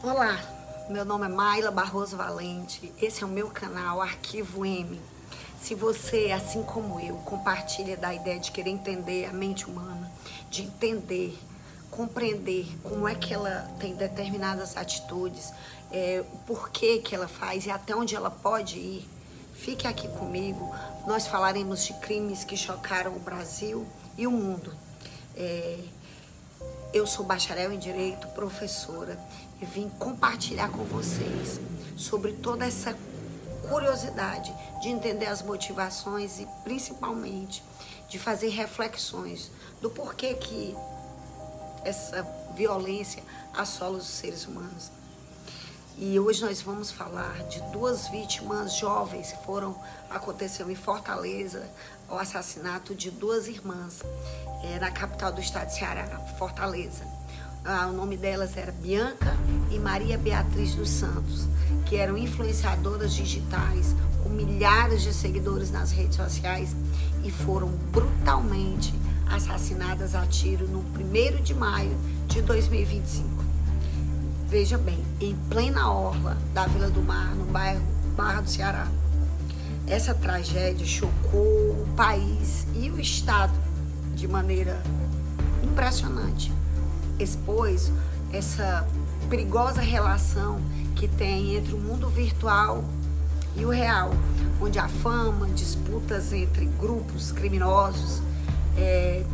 Olá, meu nome é Maila Barroso Valente, esse é o meu canal Arquivo M. Se você, assim como eu, compartilha da ideia de querer entender a mente humana, de entender, compreender como é que ela tem determinadas atitudes, o porquê que ela faz e até onde ela pode ir, fique aqui comigo. Nós falaremos de crimes que chocaram o Brasil e o mundo. Eu sou bacharel em Direito, professora, e vim compartilhar com vocês sobre toda essa curiosidade de entender as motivações e principalmente de fazer reflexões do porquê que essa violência assola os seres humanos. E hoje nós vamos falar de duas vítimas jovens que aconteceu em Fortaleza, o assassinato de duas irmãs, na capital do estado de Ceará, Fortaleza. O nome delas era Bianca e Maria Beatriz dos Santos, que eram influenciadoras digitais com milhares de seguidores nas redes sociais e foram brutalmente assassinadas a tiro no 1º de maio de 2025. Veja bem, em plena orla da Vila do Mar, no bairro Barra do Ceará. Essa tragédia chocou o país e o estado de maneira impressionante. Expôs essa perigosa relação que tem entre o mundo virtual e o real, onde a fama, disputas entre grupos criminosos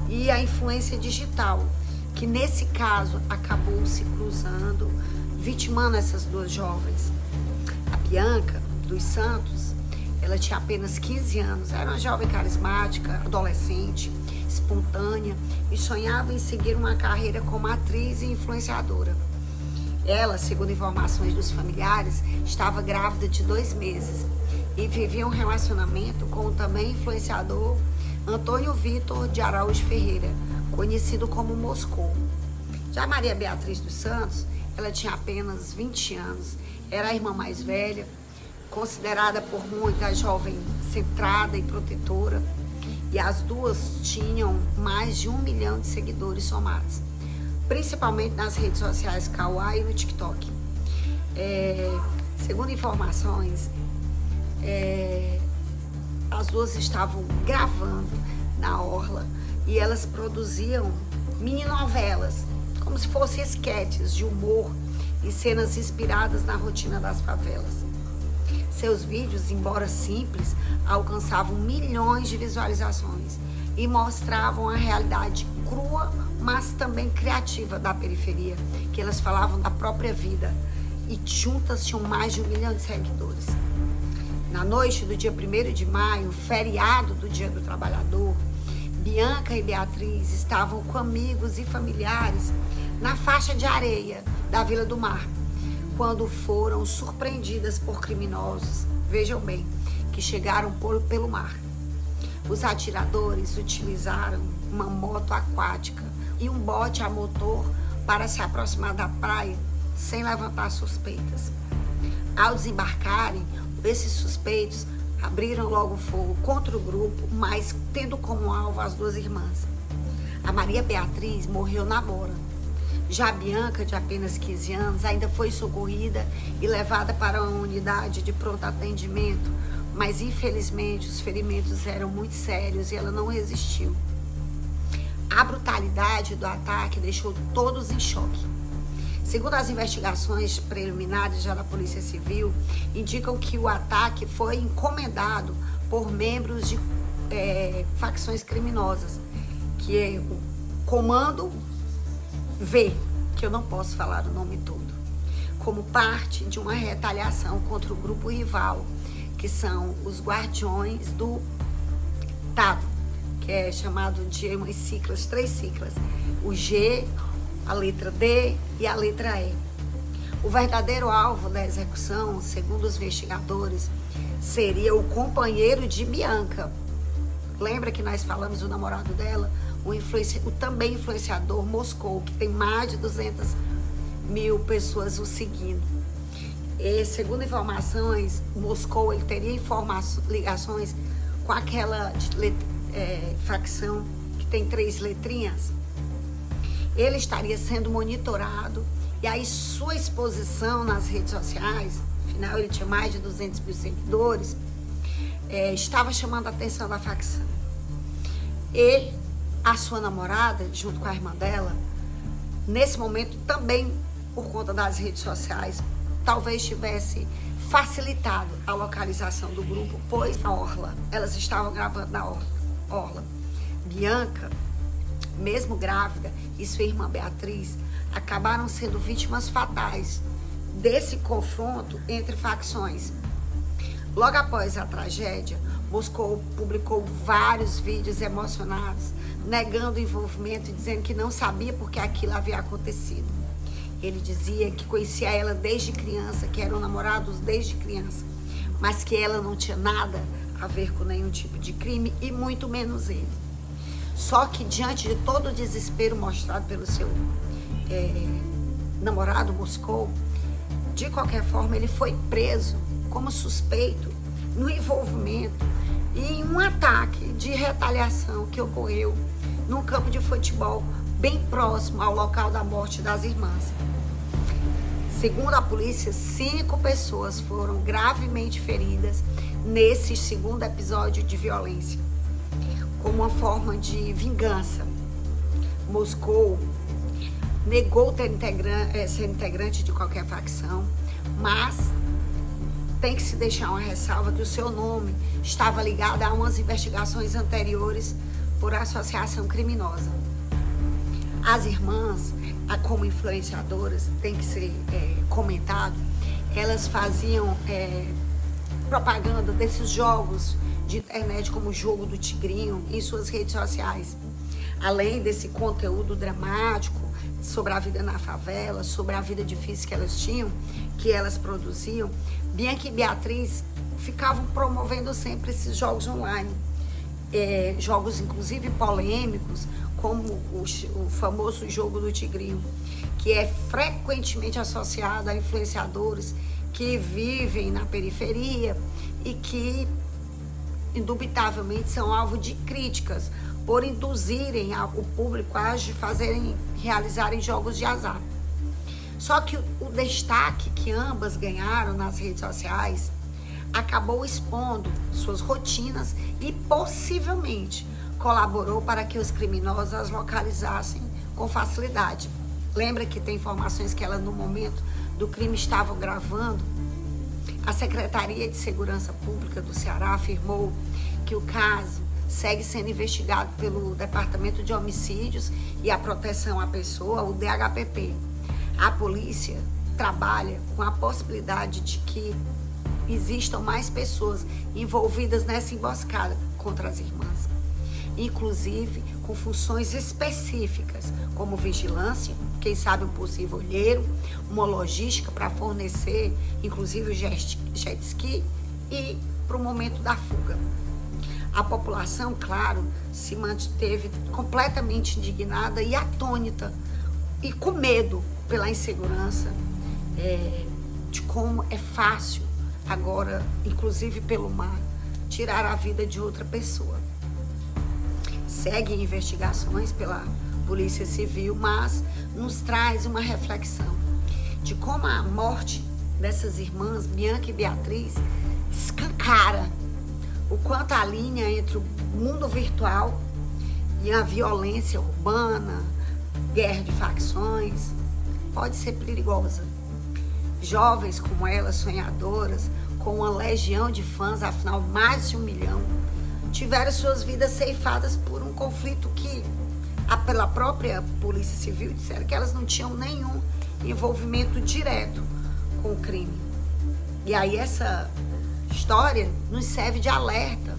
e a influência digital, que nesse caso acabou se cruzando, vitimando essas duas jovens. A Bianca dos Santos, ela tinha apenas 15 anos, era uma jovem carismática, adolescente, espontânea e sonhava em seguir uma carreira como atriz e influenciadora. Ela, segundo informações dos familiares, estava grávida de 2 meses e vivia um relacionamento com o também influenciador Antônio Vitor de Araújo Ferreira, conhecido como Moscou. Já Maria Beatriz dos Santos, ela tinha apenas 20 anos, era a irmã mais velha, considerada por muitos a jovem centrada e protetora, e as duas tinham mais de 1 milhão de seguidores somados, principalmente nas redes sociais Kawaii e no TikTok. Segundo informações, as duas estavam gravando na orla e elas produziam mini-novelas, como se fossem esquetes de humor e cenas inspiradas na rotina das favelas. Seus vídeos, embora simples, alcançavam milhões de visualizações e mostravam a realidade crua, mas também criativa da periferia, que elas falavam da própria vida, e juntas tinham mais de 1 milhão de seguidores. Na noite do dia 1º de maio, feriado do Dia do Trabalhador, Bianca e Beatriz estavam com amigos e familiares na faixa de areia da Vila do Mar, quando foram surpreendidas por criminosos, vejam bem, que chegaram pelo mar. Os atiradores utilizaram uma moto aquática e um bote a motor para se aproximar da praia sem levantar suspeitas. Ao desembarcarem, esses suspeitos abriram logo fogo contra o grupo, mas tendo como alvo as duas irmãs. A Maria Beatriz morreu na hora. Já a Bianca, de apenas 15 anos, ainda foi socorrida e levada para uma unidade de pronto atendimento, mas infelizmente os ferimentos eram muito sérios e ela não resistiu. A brutalidade do ataque deixou todos em choque. Segundo as investigações preliminares já da Polícia Civil, indicam que o ataque foi encomendado por membros de facções criminosas, que é o Comando V, que eu não posso falar o nome todo, como parte de uma retaliação contra o grupo rival, que são os Guardiões do Estado, que é chamado de umas siglas, 3 siglas, o G, a letra D e a letra E. O verdadeiro alvo da execução, segundo os investigadores, seria o companheiro de Bianca. Lembra que nós falamos do namorado dela? O também influenciador Moscou, que tem mais de 200 mil pessoas o seguindo. E, segundo informações, Moscou ele teria ligações com aquela facção que tem 3 letrinhas. Ele estaria sendo monitorado E aí sua exposição nas redes sociais, afinal ele tinha mais de 200 mil seguidores, estava chamando a atenção da facção. E a sua namorada, junto com a irmã dela, nesse momento também, por conta das redes sociais, talvez tivesse facilitado a localização do grupo, pois na orla, elas estavam gravando na orla. Bianca, mesmo grávida, e sua irmã Beatriz acabaram sendo vítimas fatais desse confronto entre facções. Logo após a tragédia, Moscou publicou vários vídeos emocionados, negando o envolvimento e dizendo que não sabia por que aquilo havia acontecido. Ele dizia que conhecia ela desde criança, que eram namorados desde criança, mas que ela não tinha nada a ver com nenhum tipo de crime e muito menos ele. Só que diante de todo o desespero mostrado pelo seu namorado Moscou, de qualquer forma ele foi preso como suspeito no envolvimento em um ataque de retaliação que ocorreu num campo de futebol bem próximo ao local da morte das irmãs. Segundo a polícia, 5 pessoas foram gravemente feridas nesse segundo episódio de violência, como uma forma de vingança. Moscou negou ser integrante de qualquer facção, mas tem que se deixar uma ressalva que o seu nome estava ligado a umas investigações anteriores por associação criminosa. As irmãs, como influenciadoras, tem que ser comentado, elas faziam propaganda desses jogos de internet como o jogo do Tigrinho em suas redes sociais. Além desse conteúdo dramático sobre a vida na favela, sobre a vida difícil que elas tinham, que elas produziam, Bianca e Beatriz ficavam promovendo sempre esses jogos online, jogos inclusive polêmicos, como o famoso jogo do Tigrinho, que é frequentemente associado a influenciadores que vivem na periferia e que indubitavelmente são alvo de críticas por induzirem o público a realizarem jogos de azar. Só que o destaque que ambas ganharam nas redes sociais acabou expondo suas rotinas e possivelmente colaborou para que os criminosos as localizassem com facilidade. Lembra que tem informações que ela, no momento do crime, estavam gravando? A Secretaria de Segurança Pública do Ceará afirmou que o caso segue sendo investigado pelo Departamento de Homicídios e a Proteção à Pessoa, o DHPP. A polícia trabalha com a possibilidade de que existam mais pessoas envolvidas nessa emboscada contra as irmãs, inclusive com funções específicas, como vigilância, quem sabe um possível olheiro, uma logística para fornecer, inclusive o jet ski, e para o momento da fuga. A população, claro, se manteve completamente indignada e atônita e com medo pela insegurança, de como é fácil agora, inclusive pelo mar, tirar a vida de outra pessoa. Seguem investigações pela Polícia Civil, mas nos traz uma reflexão de como a morte dessas irmãs, Bianca e Beatriz, escancara o quanto a linha entre o mundo virtual e a violência urbana, guerra de facções, pode ser perigosa. Jovens como elas, sonhadoras, com uma legião de fãs, afinal mais de 1 milhão, tiveram suas vidas ceifadas por um conflito que, pela própria Polícia Civil, disseram que elas não tinham nenhum envolvimento direto com o crime. E aí essa história nos serve de alerta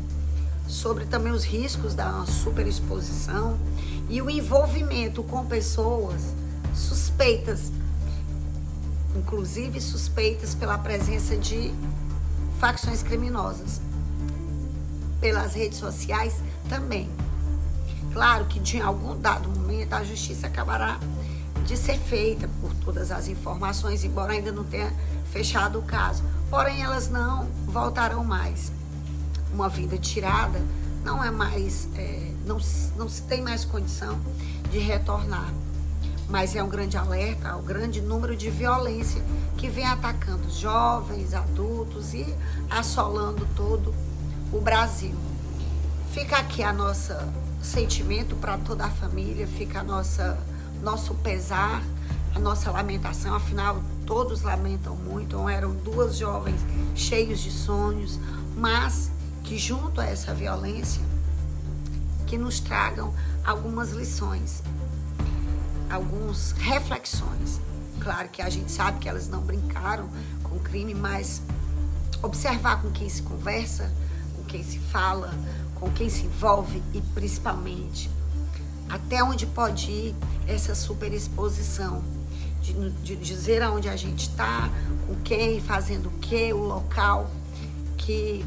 sobre também os riscos da superexposição e o envolvimento com pessoas suspeitas, inclusive suspeitas pela presença de facções criminosas. Pelas redes sociais também. Claro que de algum dado momento a justiça acabará de ser feita por todas as informações, embora ainda não tenha fechado o caso. Porém, elas não voltarão mais. Uma vida tirada não é mais, não se tem mais condição de retornar. mas é um grande alerta ao grande número de violência que vem atacando jovens, adultos e assolando todo o Brasil. Fica aqui a nossa sentimento para toda a família, fica nosso pesar, a nossa lamentação, afinal todos lamentam muito, eram duas jovens cheios de sonhos, mas que junto a essa violência, que nos tragam algumas lições, algumas reflexões. Claro que a gente sabe que elas não brincaram com crime, mas observar com quem se conversa, com quem se fala, com quem se envolve e principalmente até onde pode ir essa superexposição, de dizer aonde a gente está, com quem, fazendo o que, o local, que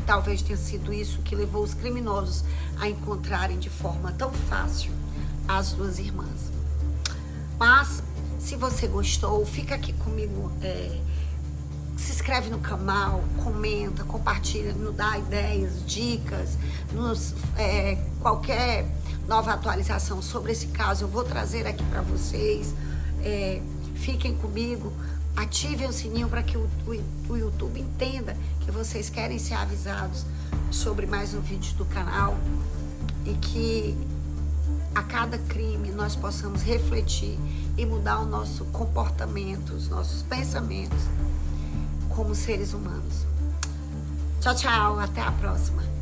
talvez tenha sido isso que levou os criminosos a encontrarem de forma tão fácil as duas irmãs. Mas, se você gostou, fica aqui comigo, se inscreve no canal, comenta, compartilha, nos dá ideias, dicas, qualquer nova atualização sobre esse caso eu vou trazer aqui para vocês. Fiquem comigo, ativem o sininho para que o YouTube entenda que vocês querem ser avisados sobre mais um vídeo do canal e que a cada crime nós possamos refletir e mudar o nosso comportamento, os nossos pensamentos como seres humanos. Tchau, tchau, até a próxima.